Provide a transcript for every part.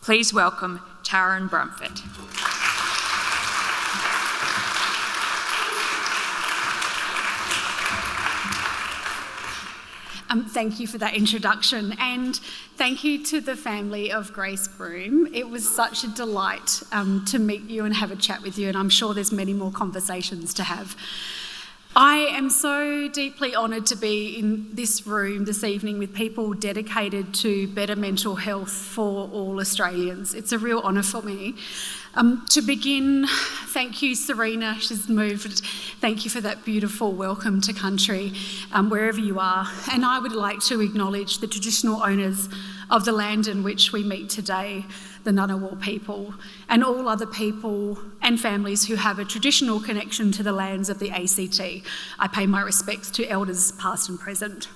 Please welcome Taryn Brumfitt. Thank you for that introduction, and thank you to the family of Grace Groom. It was such a delight to meet you and have a chat with you, and I'm sure there's many more conversations to have. I am so deeply honoured to be in this room this evening with people dedicated to better mental health for all Australians. It's a real honour for me. To begin, thank you, Serena, she's moved. Thank you for that beautiful welcome to country, wherever you are. And I would like to acknowledge the traditional owners of the land in which we meet today, the Ngunnawal people, and all other people and families who have a traditional connection to the lands of the ACT. I pay my respects to elders past and present.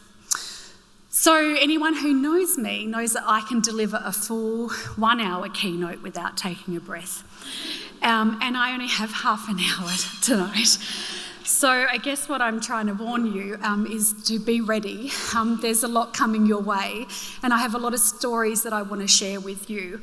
So anyone who knows me knows that I can deliver a full 1 hour keynote without taking a breath. And I only have half an hour tonight. So I guess what I'm trying to warn you is to be ready. There's a lot coming your way, and I have a lot of stories that I want to share with you.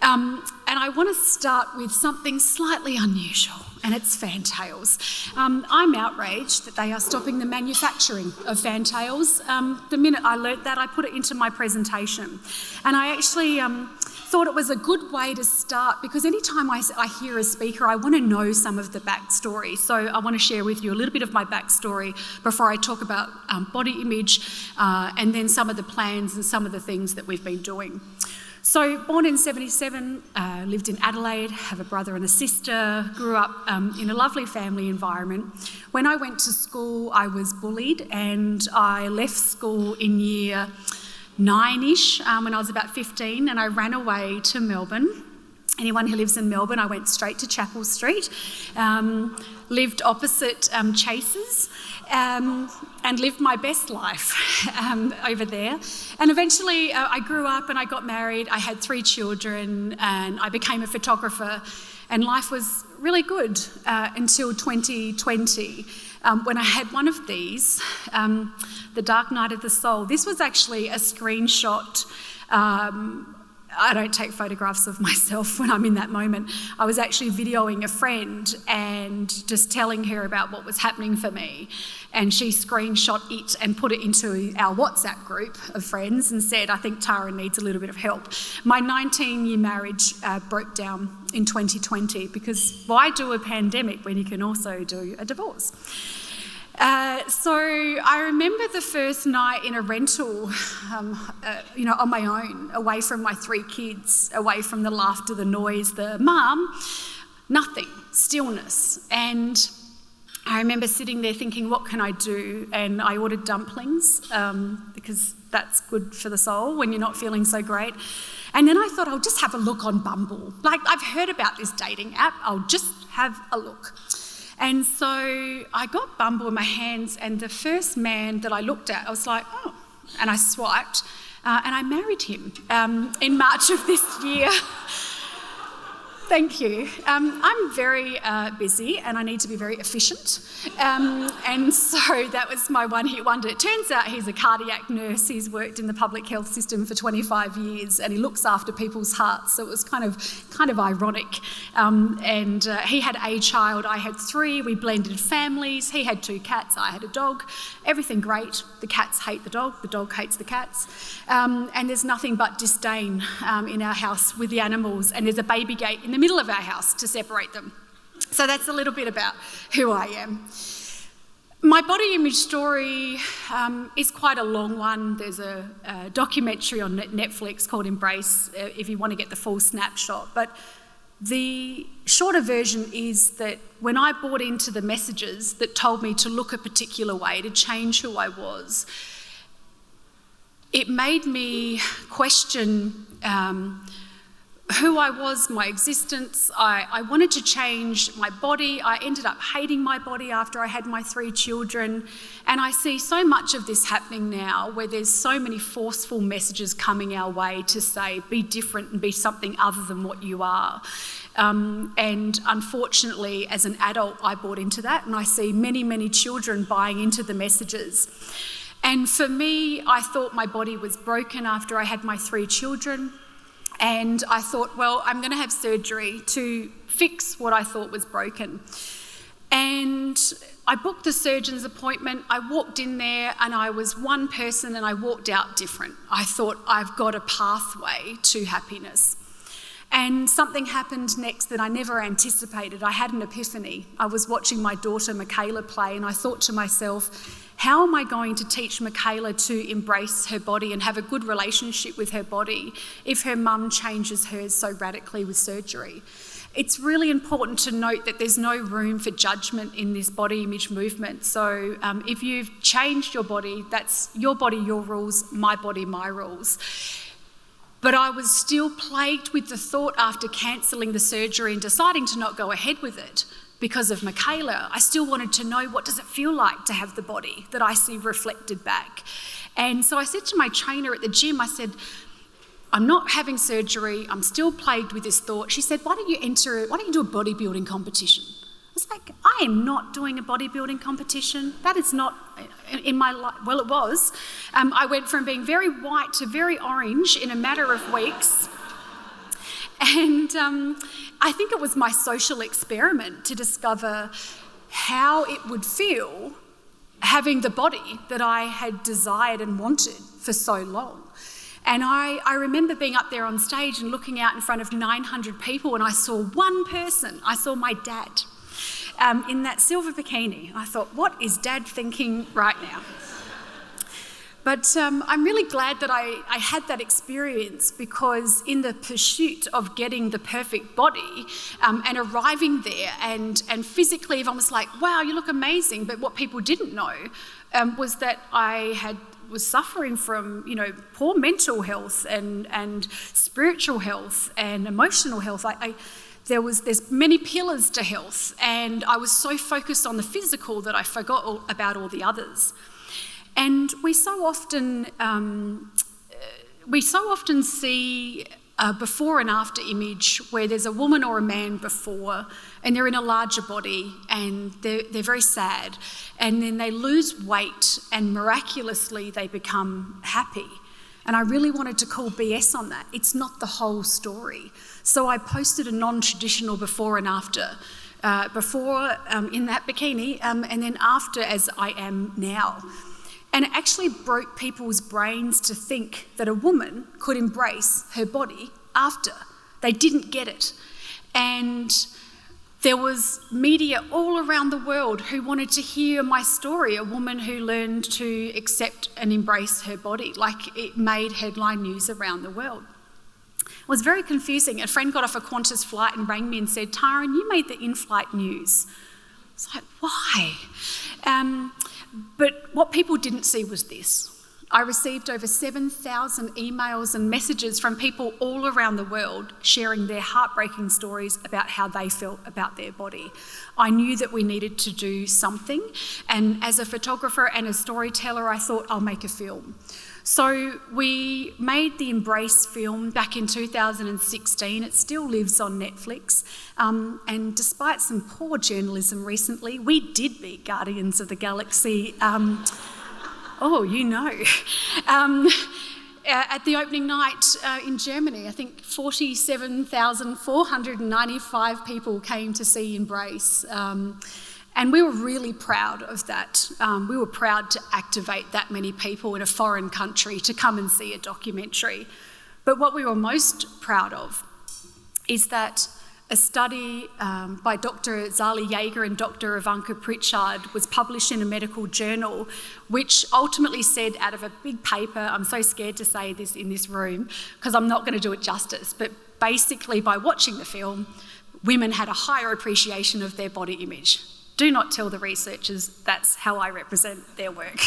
And I want to start with something slightly unusual, and it's fantails. I'm outraged that they are stopping the manufacturing of fantails. The minute I learnt that, I put it into my presentation. And I actually thought it was a good way to start, because anytime I hear a speaker, I want to know some of the backstory. So I want to share with you a little bit of my backstory before I talk about body image and then some of the plans and some of the things that we've been doing. So born in 77, lived in Adelaide, have a brother and a sister, grew up in a lovely family environment. When I went to school, I was bullied, and I left school in year 9-ish when I was about 15, and I ran away to Melbourne. Anyone who lives in Melbourne, I went straight to Chapel Street, lived opposite Chase's, and lived my best life over there. And eventually I grew up and I got married. I had 3 children and I became a photographer, and life was really good until 2020 when I had one of these, the dark night of the soul. This was actually a screenshot. I don't take photographs of myself when I'm in that moment. I was actually videoing a friend and just telling her about what was happening for me. And she screenshot it and put it into our WhatsApp group of friends and said, I think Tara needs a little bit of help. My 19-year marriage broke down in 2020 because why do a pandemic when you can also do a divorce? So I remember the first night in a rental, on my own, away from my 3 kids, away from the laughter, the noise, the mum, nothing, stillness. And I remember sitting there thinking, what can I do? And I ordered dumplings because that's good for the soul when you're not feeling so great. And then I thought, I'll just have a look on Bumble. Like, I've heard about this dating app, I'll just have a look. And so I got Bumble in my hands, and the first man that I looked at, I was like, oh, and I swiped, and I married him in March of this year. Thank you. I'm very busy and I need to be very efficient. And so that was my one-hit wonder. It turns out he's a cardiac nurse. He's worked in the public health system for 25 years and he looks after people's hearts. So it was kind of ironic. And he had a child. I had 3. We blended families. He had 2 cats. I had a dog. Everything great. The cats hate the dog hates the cats. And there's nothing but disdain in our house with the animals. And there's a baby gate in the middle of our house to separate them. So that's a little bit about who I am. My body image story is quite a long one. There's a documentary on Netflix called Embrace if you want to get the full snapshot. But the shorter version is that when I bought into the messages that told me to look a particular way, to change who I was, it made me question who I was, my existence. I wanted to change my body. I ended up hating my body after I had my 3 children. And I see so much of this happening now where there's so many forceful messages coming our way to say, be different and be something other than what you are. And unfortunately, as an adult, I bought into that, and I see many, many children buying into the messages. And for me, I thought my body was broken after I had my 3 children. And I thought, well, I'm going to have surgery to fix what I thought was broken. And I booked the surgeon's appointment. I walked in there and I was one person and I walked out different. I thought, I've got a pathway to happiness. And something happened next that I never anticipated. I had an epiphany. I was watching my daughter Michaela play and I thought to myself, how am I going to teach Michaela to embrace her body and have a good relationship with her body if her mum changes hers so radically with surgery? It's really important to note that there's no room for judgment in this body image movement. So if you've changed your body, that's your body, your rules, my body, my rules. But I was still plagued with the thought after cancelling the surgery and deciding to not go ahead with it because of Michaela. I still wanted to know, what does it feel like to have the body that I see reflected back? And so I said to my trainer at the gym, I said, I'm not having surgery, I'm still plagued with this thought. She said, why don't you do a bodybuilding competition? I was like, I am not doing a bodybuilding competition. That is not in my life. Well, it was. I went from being very white to very orange in a matter of weeks. And I think it was my social experiment to discover how it would feel having the body that I had desired and wanted for so long. And I remember being up there on stage and looking out in front of 900 people and I saw one person. I saw my dad in that silver bikini. I thought, what is Dad thinking right now? But I'm really glad that I had that experience, because in the pursuit of getting the perfect body and arriving there and physically everyone was like, wow, you look amazing. But what people didn't know was that I was suffering from, poor mental health and spiritual health and emotional health. There's many pillars to health, and I was so focused on the physical that I forgot about all the others. And we so often see a before and after image where there's a woman or a man before and they're in a larger body and they're very sad, and then they lose weight and miraculously they become happy. And I really wanted to call BS on that. It's not the whole story. So I posted a non-traditional before and after. Before in that bikini and then after as I am now. And it actually broke people's brains to think that a woman could embrace her body after. They didn't get it. And there was media all around the world who wanted to hear my story, a woman who learned to accept and embrace her body. Like, it made headline news around the world. It was very confusing. A friend got off a Qantas flight and rang me and said, Taryn, you made the in-flight news. I was like, why? But what people didn't see was this. I received over 7,000 emails and messages from people all around the world sharing their heartbreaking stories about how they felt about their body. I knew that we needed to do something, and as a photographer and a storyteller, I thought, I'll make a film. So we made the Embrace film back in 2016. It still lives on Netflix. And despite some poor journalism recently, we did beat Guardians of the Galaxy. At the opening night in Germany, I think 47,495 people came to see Embrace. And we were really proud of that. We were proud to activate that many people in a foreign country to come and see a documentary. But what we were most proud of is that a study by Dr. Zali Yeager and Dr. Ivanka Pritchard was published in a medical journal, which ultimately said, out of a big paper, I'm so scared to say this in this room because I'm not going to do it justice, but basically by watching the film, women had a higher appreciation of their body image. Do not tell the researchers that's how I represent their work.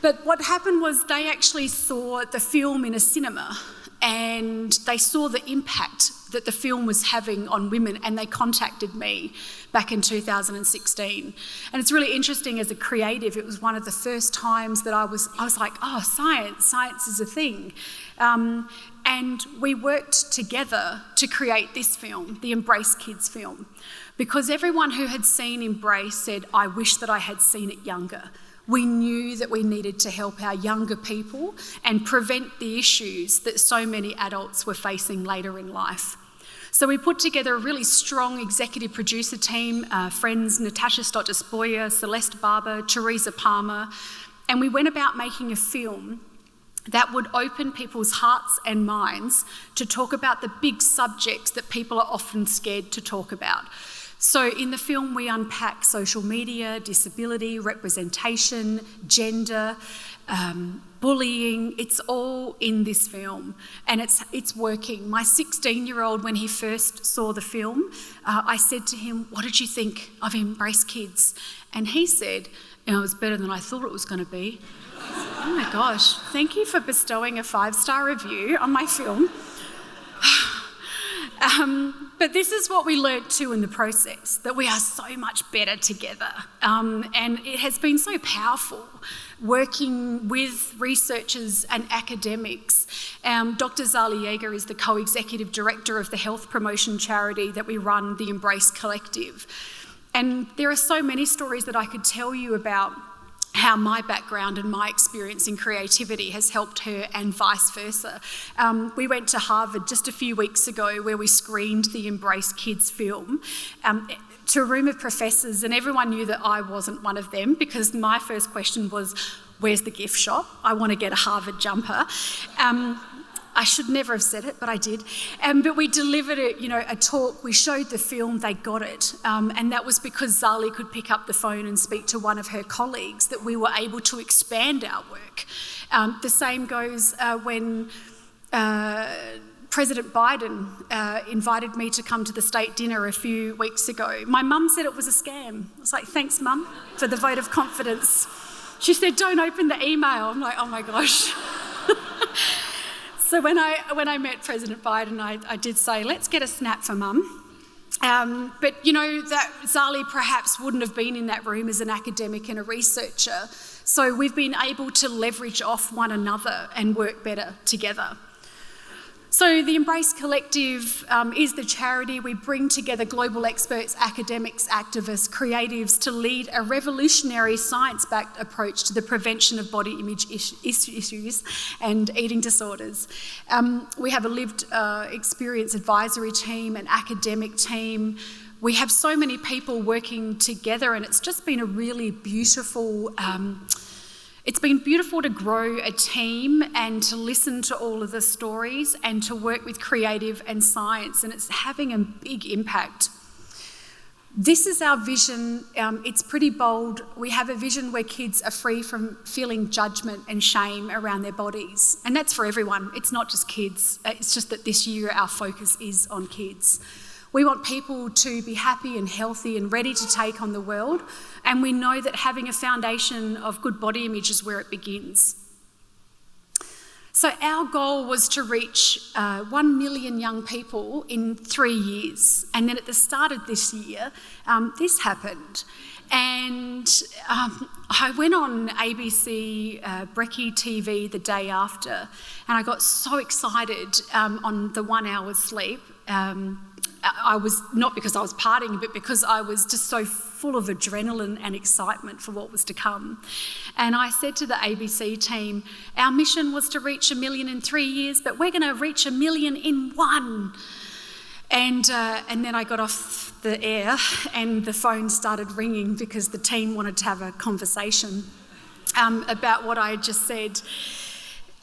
But what happened was they actually saw the film in a cinema and they saw the impact that the film was having on women, and they contacted me back in 2016. And it's really interesting, as a creative, it was one of the first times that I was like, oh, science is a thing. And we worked together to create this film, the Embrace Kids film, because everyone who had seen Embrace said, I wish that I had seen it younger. We knew that we needed to help our younger people and prevent the issues that so many adults were facing later in life. So we put together a really strong executive producer team, friends Natasha Stott-Despoja, Celeste Barber, Teresa Palmer, and we went about making a film that would open people's hearts and minds to talk about the big subjects that people are often scared to talk about. So in the film, we unpack social media, disability, representation, gender, bullying. It's all in this film, and it's working. My 16-year-old, when he first saw the film, I said to him, "What did you think of Embrace Kids?" And he said, "It was better than I thought it was going to be." Oh my gosh, thank you for bestowing a 5-star review on my film. But this is what we learnt too in the process, that we are so much better together. And it has been so powerful working with researchers and academics. Dr. Zali Yeager is the co-executive director of the health promotion charity that we run, the Embrace Collective. And there are so many stories that I could tell you about how my background and my experience in creativity has helped her and vice versa. We went to Harvard just a few weeks ago where we screened the Embrace Kids film to a room of professors, and everyone knew that I wasn't one of them because my first question was, "Where's the gift shop? I want to get a Harvard jumper." I should never have said it, but I did. But we delivered a talk. We showed the film. They got it, and that was because Zali could pick up the phone and speak to one of her colleagues. That we were able to expand our work. The same goes when President Biden invited me to come to the state dinner a few weeks ago. My mum said it was a scam. I was like, "Thanks, Mum, for the vote of confidence." She said, "Don't open the email." I'm like, "Oh my gosh." So when I met President Biden, I did say, "Let's get a snap for Mum." But that Zali perhaps wouldn't have been in that room as an academic and a researcher. So we've been able to leverage off one another and work better together. So the Embrace Collective is the charity. We bring together global experts, academics, activists, creatives to lead a revolutionary science-backed approach to the prevention of body image issues and eating disorders. We have a lived experience advisory team, an academic team. We have so many people working together, and it's just been a really beautiful It's been beautiful to grow a team and to listen to all of the stories and to work with creative and science, and it's having a big impact. This is our vision. It's pretty bold. We have a vision where kids are free from feeling judgment and shame around their bodies, and that's for everyone. It's not just kids. It's just that this year our focus is on kids. We want people to be happy and healthy and ready to take on the world, and we know that having a foundation of good body image is where it begins. So our goal was to reach 1 million young people in 3 years, and then at the start of this year, this happened. And I went on ABC Brekkie TV the day after, and I got so excited on the 1 hour sleep. I was, not because I was partying, but because I was just so full of adrenaline and excitement for what was to come. And I said to the ABC team, our mission was to reach 1 million in 3 years, but we're going to reach 1 million in 1. And then I got off the air and the phone started ringing because the team wanted to have a conversation about what I had just said.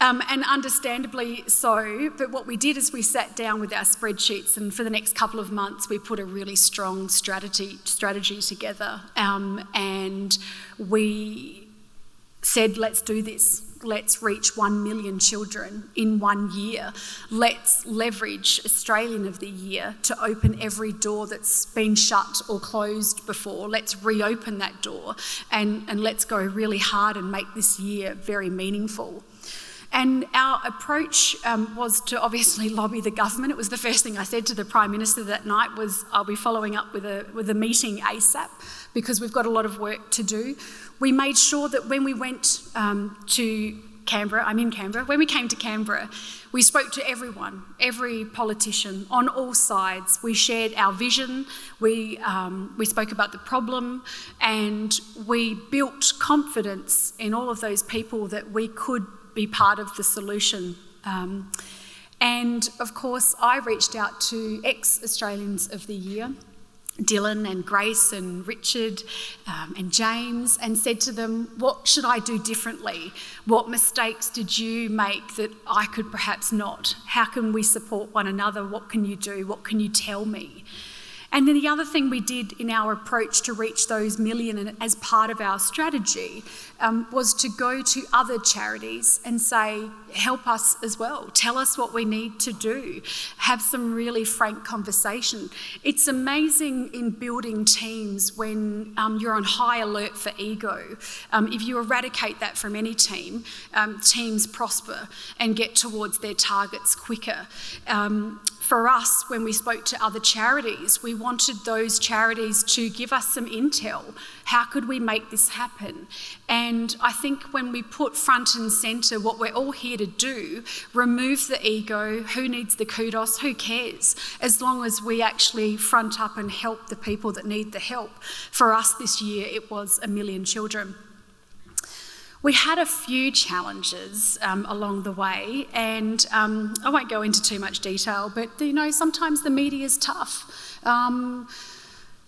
And understandably so, but what we did is we sat down with our spreadsheets, and for the next couple of months we put a really strong strategy together, and we said, let's do this. Let's reach 1 million children in 1 year. Let's leverage Australian of the Year to open every door that's been shut or closed before. Let's reopen that door and let's go really hard and make this year very meaningful. And our approach was to obviously lobby the government. It was the first thing I said to the Prime Minister that night was, I'll be following up with a meeting ASAP because we've got a lot of work to do. We made sure that when we went to Canberra. I'm in Canberra. When we came to Canberra, we spoke to everyone, every politician on all sides. We shared our vision. We spoke about the problem, and we built confidence in all of those people that we could be part of the solution. And of course, I reached out to ex-Australians of the Year, Dylan and Grace and Richard and James, and said to them, what should I do differently? What mistakes did you make that I could perhaps not? How can we support one another? What can you do? What can you tell me? And then the other thing we did in our approach to reach those million, and as part of our strategy, was to go to other charities and say, help us as well. Tell us what we need to do. Have some really frank conversation. It's amazing in building teams when you're on high alert for ego. If you eradicate that from any team, teams prosper and get towards their targets quicker. For us, when we spoke to other charities, we wanted those charities to give us some intel. How could we make this happen? And I think when we put front and centre what we're all here to do, remove the ego, who needs the kudos, who cares, as long as we actually front up and help the people that need the help. For us this year, it was 1 million children. We had a few challenges along the way, and I won't go into too much detail, but sometimes the media is tough. From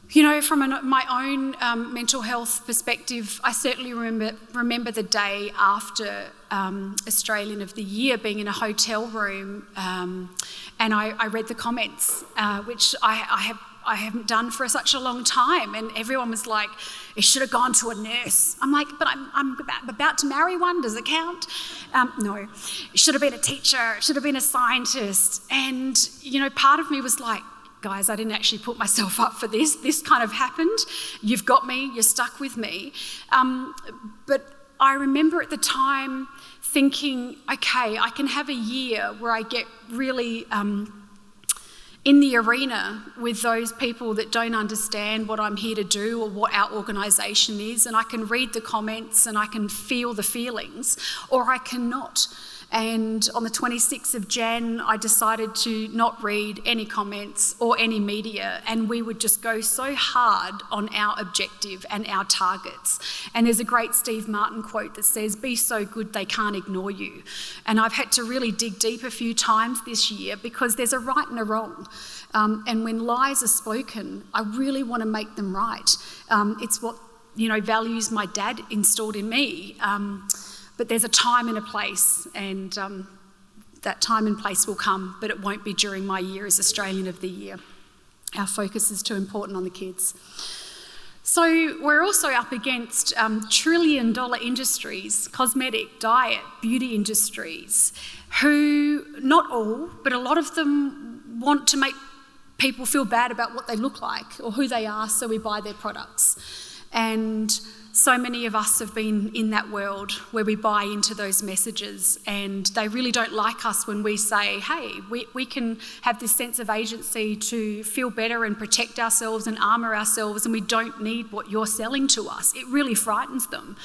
my own mental health perspective, I certainly remember the day after Australian of the Year, being in a hotel room, and I read the comments, which I haven't done for such a long time, and everyone was like, it should have gone to a nurse. I'm like, but I'm about to marry one, does it count? No, it should have been a teacher, it should have been a scientist. And, part of me was like, guys, I didn't actually put myself up for this. This kind of happened. You've got me, you're stuck with me. But I remember at the time thinking, okay, I can have a year where I get really in the arena with those people that don't understand what I'm here to do or what our organisation is, and I can read the comments and I can feel the feelings, or I cannot. And on the 26th of Jan, I decided to not read any comments or any media, and we would just go so hard on our objective and our targets. And there's a great Steve Martin quote that says, be so good they can't ignore you. And I've had to really dig deep a few times this year, because there's a right and a wrong. And when lies are spoken, I really want to make them right. It's what, values my dad installed in me. But there's a time and a place, and that time and place will come, but it won't be during my year as Australian of the Year. Our focus is too important on the kids. So we're also up against trillion-dollar industries, cosmetic, diet, beauty industries, who, not all, but a lot of them want to make people feel bad about what they look like or who they are, so we buy their products. And so many of us have been in that world where we buy into those messages, and they really don't like us when we say, hey, we can have this sense of agency to feel better and protect ourselves and armour ourselves, and we don't need what you're selling to us. It really frightens them.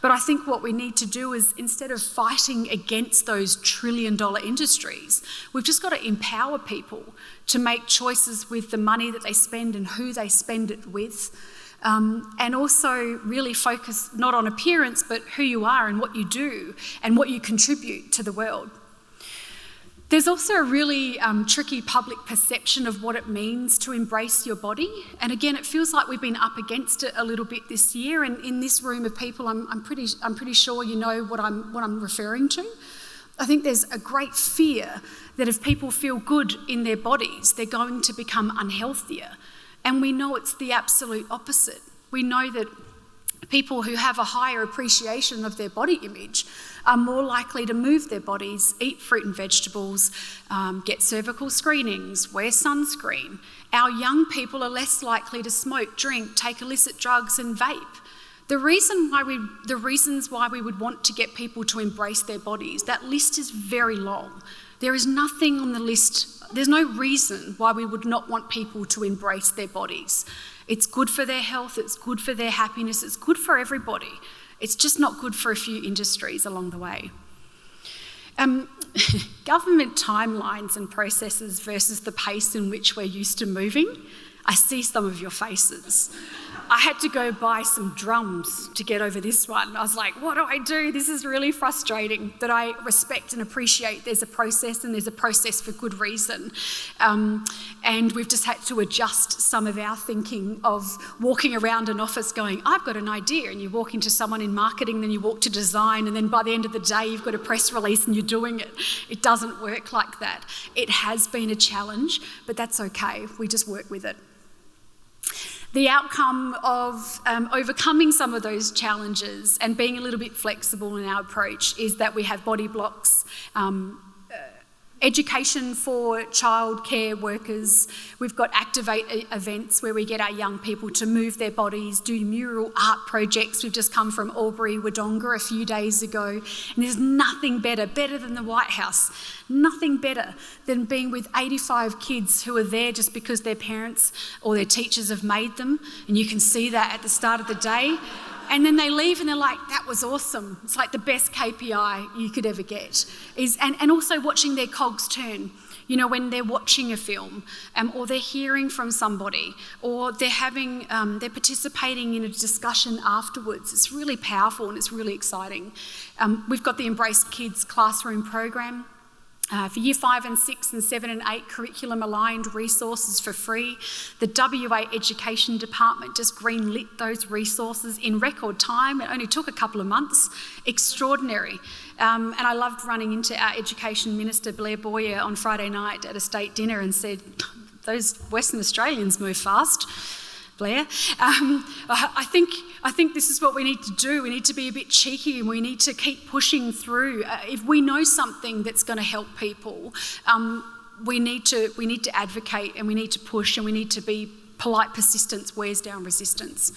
But I think what we need to do is, instead of fighting against those trillion-dollar industries, we've just got to empower people to make choices with the money that they spend and who they spend it with. And also really focus not on appearance, but who you are and what you do and what you contribute to the world. There's also a really tricky public perception of what it means to embrace your body. And again, it feels like we've been up against it a little bit this year. And in this room of people, I'm pretty sure you know what I'm referring to. I think there's a great fear that if people feel good in their bodies, they're going to become unhealthier. And we know it's the absolute opposite. We know that people who have a higher appreciation of their body image are more likely to move their bodies, eat fruit and vegetables, get cervical screenings, wear sunscreen. Our young people are less likely to smoke, drink, take illicit drugs and vape. The reasons why we would want to get people to embrace their bodies, that list is very long. There is nothing on the list. There's no reason why we would not want people to embrace their bodies. It's good for their health, it's good for their happiness, it's good for everybody. It's just not good for a few industries along the way. Government timelines and processes versus the pace in which we're used to moving. I see some of your faces. I had to go buy some drums to get over this one. I was like, what do I do? This is really frustrating. But I respect and appreciate there's a process, and there's a process for good reason. And we've just had to adjust some of our thinking of walking around an office going, I've got an idea, and you walk into someone in marketing, then you walk to design, and then by the end of the day you've got a press release and you're doing it. It doesn't work like that. It has been a challenge, but that's okay. We just work with it. The outcome of overcoming some of those challenges and being a little bit flexible in our approach is that we have body blocks, education for childcare workers. We've got Activate events where we get our young people to move their bodies, do mural art projects. We've just come from Albury, Wodonga a few days ago, and there's nothing better than the White House, nothing better than being with 85 kids who are there just because their parents or their teachers have made them, and you can see that at the start of the day. And then they leave and they're like, that was awesome. It's like the best KPI you could ever get. And also watching their cogs turn. You know, when they're watching a film or they're hearing from somebody or they're participating in a discussion afterwards. It's really powerful and it's really exciting. We've got the Embrace Kids classroom program. For Year 5 and 6 and 7 and 8 curriculum-aligned resources for free. The WA Education Department just greenlit those resources in record time. It only took a couple of months. Extraordinary. And I loved running into our Education Minister, Blair Boyer, on Friday night at a state dinner and said, those Western Australians move fast. Blair. I think this is what we need to do. We need to be a bit cheeky and we need to keep pushing through. If we know something that's going to help people, we need to advocate and we need to push and we need to be polite. Persistence wears down resistance.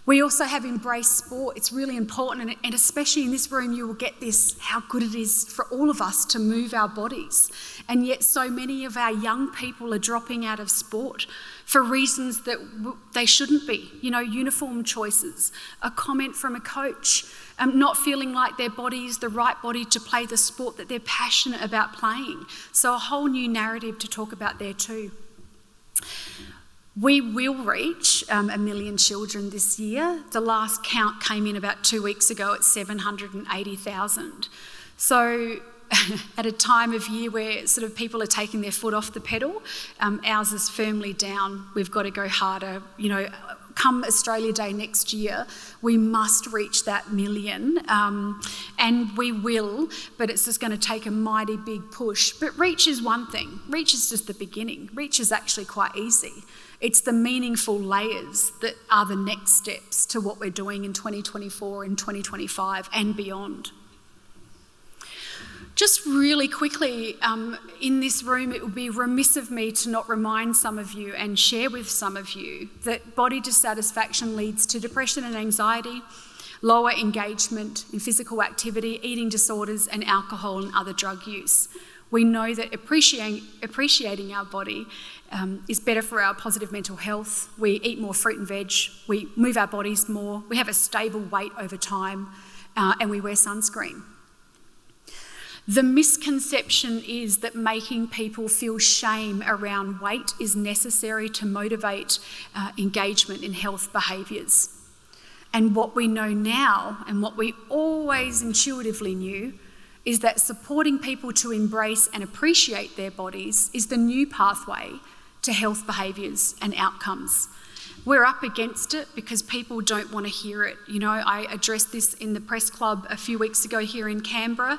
We also have Embrace Sport. It's really important, and especially in this room you will get this, how good it is for all of us to move our bodies. And yet so many of our young people are dropping out of sport for reasons that they shouldn't be. You know, uniform choices, a comment from a coach, not feeling like their body is the right body to play the sport that they're passionate about playing. So a whole new narrative to talk about there too. We will reach 1 million children this year. The last count came in about 2 weeks ago at 780,000. So at a time of year where sort of people are taking their foot off the pedal, ours is firmly down. We've got to go harder. You know, come Australia Day next year, we must reach that 1 million, and we will, but it's just going to take a mighty big push. But reach is one thing. Reach is just the beginning. Reach is actually quite easy. It's the meaningful layers that are the next steps to what we're doing in 2024 and 2025 and beyond. Just really quickly, in this room, it would be remiss of me to not remind some of you and share with some of you that body dissatisfaction leads to depression and anxiety, lower engagement in physical activity, eating disorders, and alcohol and other drug use. We know that appreciating our body is better for our positive mental health. We eat more fruit and veg, we move our bodies more, we have a stable weight over time, and we wear sunscreen. The misconception is that making people feel shame around weight is necessary to motivate engagement in health behaviours. And what we know now, and what we always intuitively knew, is that supporting people to embrace and appreciate their bodies is the new pathway to health behaviours and outcomes. We're up against it because people don't want to hear it. You know, I addressed this in the press club a few weeks ago here in Canberra.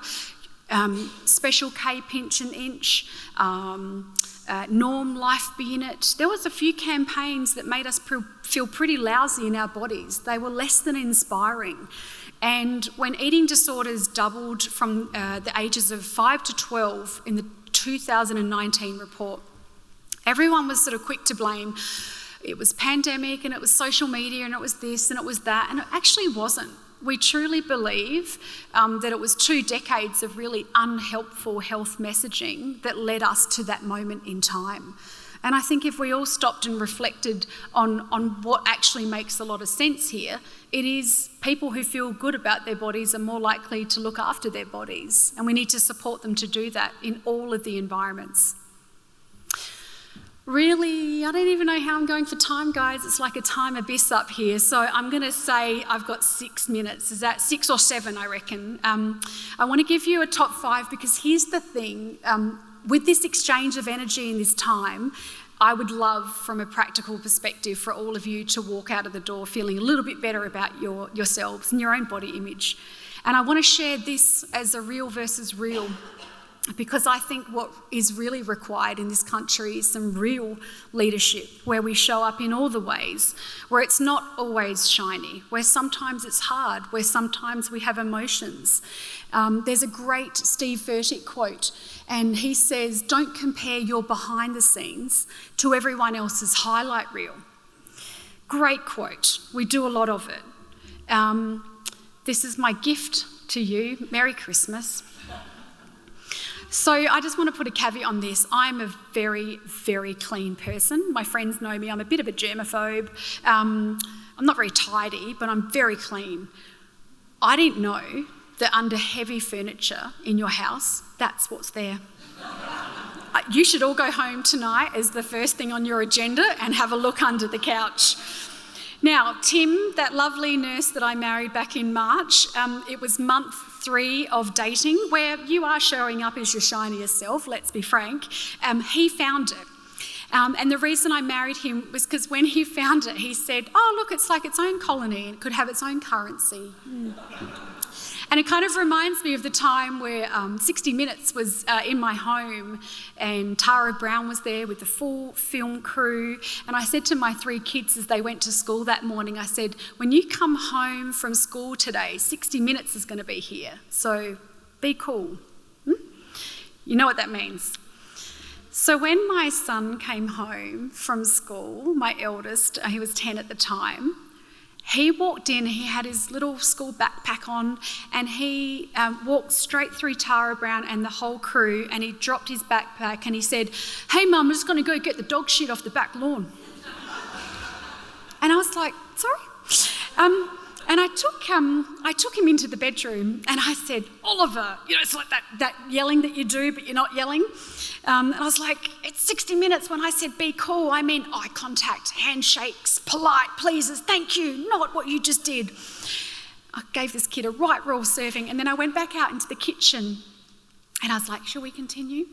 Special K pinch an inch, Norm Life Be In It. There was a few campaigns that made us feel pretty lousy in our bodies. They were less than inspiring. And when eating disorders doubled from the ages of 5 to 12 in the 2019 report, everyone was sort of quick to blame. It was pandemic and it was social media and it was this and it was that, and it actually wasn't. We truly believe that it was 2 decades of really unhelpful health messaging that led us to that moment in time. And I think if we all stopped and reflected on what actually makes a lot of sense here, it is people who feel good about their bodies are more likely to look after their bodies. And we need to support them to do that in all of the environments. Really, I don't even know how I'm going for time, guys. It's like a time abyss up here. So I'm going to say I've got 6 minutes. Is that 6 or 7, I reckon? I want to give you a top 5 because here's the thing. With this exchange of energy in this time, I would love, from a practical perspective, for all of you to walk out of the door feeling a little bit better about yourselves and your own body image. And I want to share this as a real versus real, because I think what is really required in this country is some real leadership where we show up in all the ways, where it's not always shiny, where sometimes it's hard, where sometimes we have emotions. There's a great Steve Furtick quote, and he says, "Don't compare your behind the scenes to everyone else's highlight reel." Great quote. We do a lot of it. This is my gift to you. Merry Christmas. So I just want to put a caveat on this. I'm a very, very clean person. My friends know me. I'm a bit of a germaphobe. I'm not very tidy, but I'm very clean. I didn't know that under heavy furniture in your house, that's what's there. You should all go home tonight as the first thing on your agenda and have a look under the couch. Now, Tim, that lovely nurse that I married back in March, it was month 3 of dating, where you are showing up as your shiniest self, let's be frank. He found it. And the reason I married him was because when he found it, he said, "Oh, look, it's like its own colony and it could have its own currency." And it kind of reminds me of the time where 60 Minutes was in my home and Tara Brown was there with the full film crew. And I said to my 3 kids as they went to school that morning, I said, "When you come home from school today, 60 Minutes is going to be here. So be cool." You know what that means. So when my son came home from school, my eldest, he was 10 at the time, he walked in, he had his little school backpack on, and he walked straight through Tara Brown and the whole crew, and he dropped his backpack and he said, "Hey Mum, I'm just going to go get the dog shit off the back lawn." And I was like, "Sorry?" And I took him into the bedroom and I said, "Oliver," it's like that yelling that you do but you're not yelling. And I was like, "It's 60 Minutes. When I said be cool, I meant eye contact, handshakes, polite pleases, thank you, not what you just did." I gave this kid a right royal serving, and then I went back out into the kitchen and I was like, "Shall we continue?"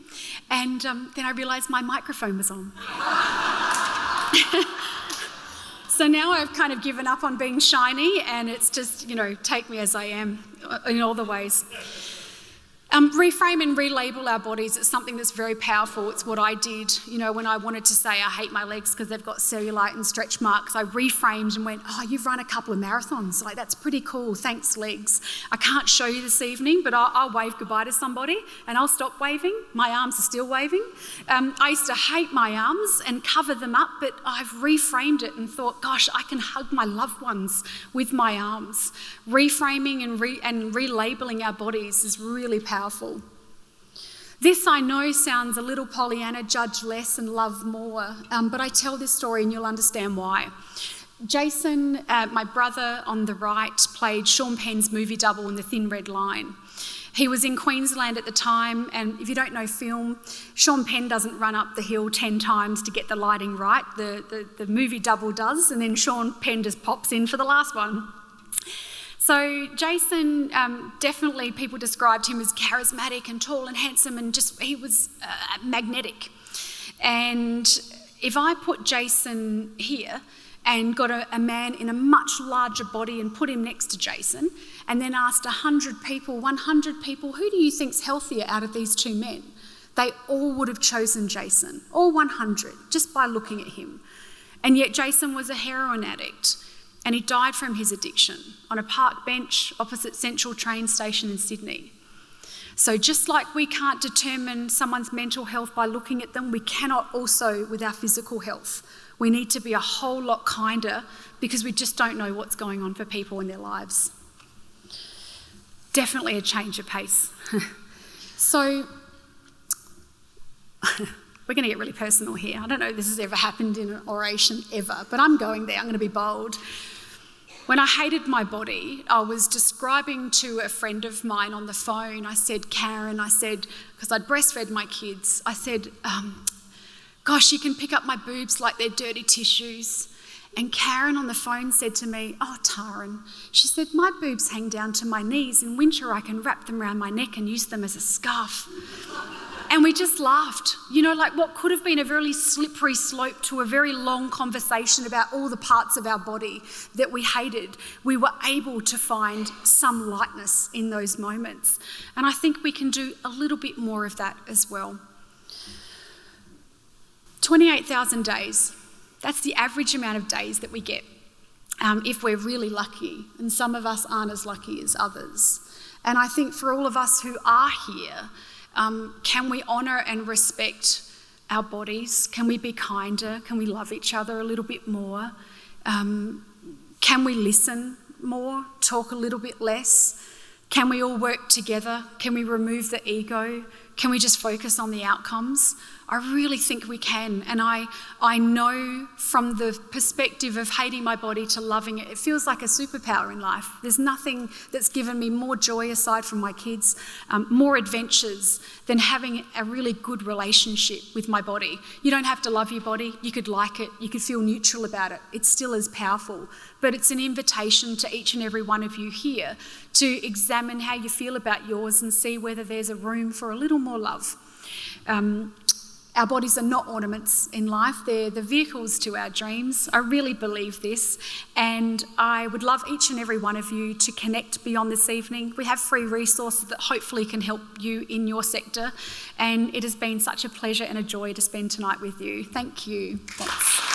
And then I realised my microphone was on. So now I've kind of given up on being shiny, and it's just, take me as I am in all the ways. Reframe and relabel our bodies. It's something that's very powerful. It's what I did, when I wanted to say I hate my legs because they've got cellulite and stretch marks. I reframed and went, "Oh, you've run a couple of marathons. Like, that's pretty cool. Thanks, legs. I can't show you this evening, but I'll wave goodbye to somebody and I'll stop waving. My arms are still waving." I used to hate my arms and cover them up, but I've reframed it and thought, gosh, I can hug my loved ones with my arms. Reframing and relabeling our bodies is really powerful. This, I know, sounds a little Pollyanna, judge less and love more, but I tell this story and you'll understand why. Jason, my brother on the right, played Sean Penn's movie double in The Thin Red Line. He was in Queensland at the time, and if you don't know film, Sean Penn doesn't run up the hill 10 times to get the lighting right. The movie double does, and then Sean Penn just pops in for the last one. So Jason, definitely people described him as charismatic and tall and handsome, and he was magnetic. And if I put Jason here and got a man in a much larger body and put him next to Jason, and then asked 100 people, who do you think's healthier out of these 2 men? They all would have chosen Jason, all 100, just by looking at him. And yet Jason was a heroin addict, and he died from his addiction on a park bench opposite Central train station in Sydney. So just like we can't determine someone's mental health by looking at them, we cannot also with our physical health. We need to be a whole lot kinder because we just don't know what's going on for people in their lives. Definitely a change of pace. So we're going to get really personal here. I don't know if this has ever happened in an oration ever, but I'm going there. I'm going to be bold. When I hated my body, I was describing to a friend of mine on the phone, I said, Karen, because I'd breastfed my kids, I said, gosh, you can pick up my boobs like they're dirty tissues. And Karen on the phone said to me, oh, Taryn, she said, my boobs hang down to my knees. In winter, I can wrap them around my neck and use them as a scarf. And we just laughed, like what could have been a very slippery slope to a very long conversation about all the parts of our body that we hated. We were able to find some lightness in those moments. And I think we can do a little bit more of that as well. 28,000 days, that's the average amount of days that we get if we're really lucky. And some of us aren't as lucky as others. And I think for all of us who are here, can we honour and respect our bodies? Can we be kinder? Can we love each other a little bit more? Can we listen more? Talk a little bit less? Can we all work together? Can we remove the ego? Can we just focus on the outcomes? I really think we can. And I know from the perspective of hating my body to loving it, it feels like a superpower in life. There's nothing that's given me more joy aside from my kids, more adventures than having a really good relationship with my body. You don't have to love your body. You could like it. You could feel neutral about it. It's still as powerful. But it's an invitation to each and every one of you here to examine how you feel about yours and see whether there's a room for a little more love. Our bodies are not ornaments in life, they're the vehicles to our dreams. I really believe this, and I would love each and every one of you to connect beyond this evening. We have free resources that hopefully can help you in your sector, and it has been such a pleasure and a joy to spend tonight with you. Thank you. Thanks.